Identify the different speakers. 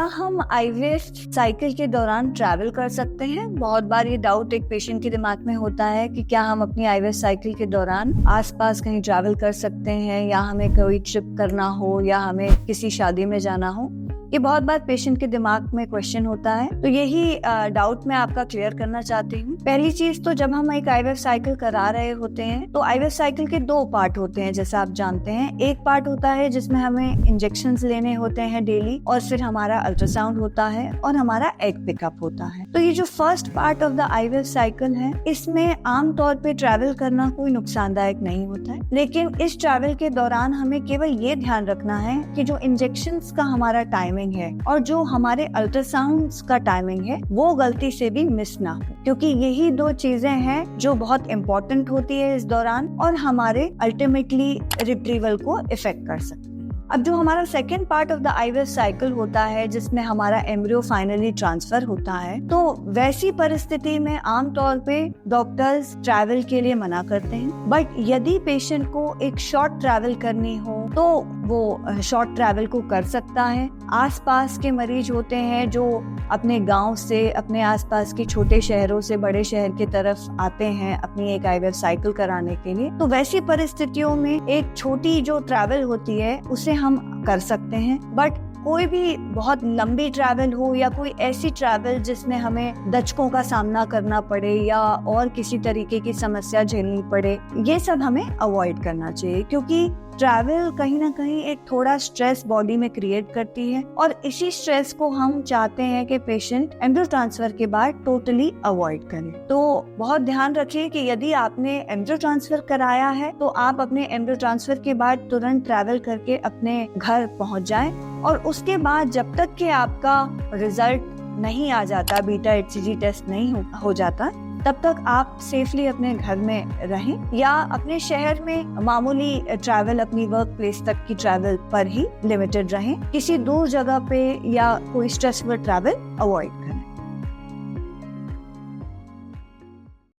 Speaker 1: क्या हम IVF cycle के दौरान ट्रैवल कर सकते हैं? बहुत बार ये डाउट एक पेशेंट के दिमाग में होता है कि क्या हम अपनी आईवीएफ साइकिल के दौरान आसपास कहीं ट्रैवल कर सकते हैं, या हमें कोई ट्रिप करना हो, या हमें किसी शादी में जाना हो। ये बहुत बार पेशेंट के दिमाग में क्वेश्चन होता है, तो यही डाउट मैं आपका क्लियर करना चाहती हूँ। पहली चीज तो जब हम एक आईवीएफ साइकिल करा रहे होते हैं तो आईवीएफ साइकिल के दो पार्ट होते हैं, जैसा आप जानते हैं। एक पार्ट होता है जिसमें हमें इंजेक्शंस लेने होते हैं डेली, और फिर हमारा अल्ट्रासाउंड होता है और हमारा एग पिकअप होता है। तो ये जो first part of the IVF cycle है, इसमें आमतौर पे ट्रैवल करना कोई नुकसानदायक नहीं होता है, लेकिन इस ट्रैवल के दौरान हमें केवल ये ध्यान रखना है कि जो इंजेक्शंस का हमारा टाइमिंग है और जो हमारे अल्ट्रासाउंड्स का टाइमिंग है वो गलती से भी मिस ना हो, क्योंकि यही दो चीजें हैं जो बहुत इंपॉर्टेंट होती है इस दौरान और हमारे अल्टीमेटली रिट्रीवल को इफेक्ट कर सकती है। अब जो हमारा second part of the IVF cycle होता है, जिसमें हमारा एम्ब्रियो फाइनली ट्रांसफर होता है, तो वैसी परिस्थिति में आमतौर पे डॉक्टर्स ट्रैवल के लिए मना करते हैं। बट यदि पेशेंट को एक शॉर्ट ट्रैवल करनी हो तो वो शॉर्ट ट्रैवल को कर सकता है। आसपास के मरीज होते हैं जो अपने गांव से, अपने आसपास के छोटे शहरों से बड़े शहर की तरफ आते हैं अपनी एक आईवीएफ साइकिल कराने के लिए, तो वैसी परिस्थितियों में एक छोटी जो ट्रैवल होती है उसे हम कर सकते हैं। बट कोई भी बहुत लंबी ट्रैवल हो या कोई ऐसी ट्रैवल जिसमें हमें दचकों का सामना करना पड़े या और किसी तरीके की समस्या झेलनी पड़े, ये सब हमें अवॉइड करना चाहिए, क्योंकि ट्रैवल कहीं ना कहीं एक थोड़ा स्ट्रेस बॉडी में क्रिएट करती है और इसी स्ट्रेस को हम चाहते हैं कि पेशेंट एम्ब्रियो ट्रांसफर के बाद टोटली अवॉइड करे। तो बहुत ध्यान रखिए कि यदि आपने एम्ब्रियो ट्रांसफर कराया है तो आप अपने एम्ब्रियो ट्रांसफर के बाद तुरंत ट्रैवल करके अपने घर पहुंच जाएं, और उसके बाद जब तक कि आपका रिजल्ट नहीं आ जाता, बीटा HCG टेस्ट नहीं हो जाता, तब तक आप सेफली अपने घर में रहें या अपने शहर में मामूली ट्रैवल, अपनी वर्क प्लेस तक की ट्रैवल पर ही लिमिटेड रहें। किसी दूर जगह पे या कोई स्ट्रेसफुल ट्रैवल अवॉइड करें।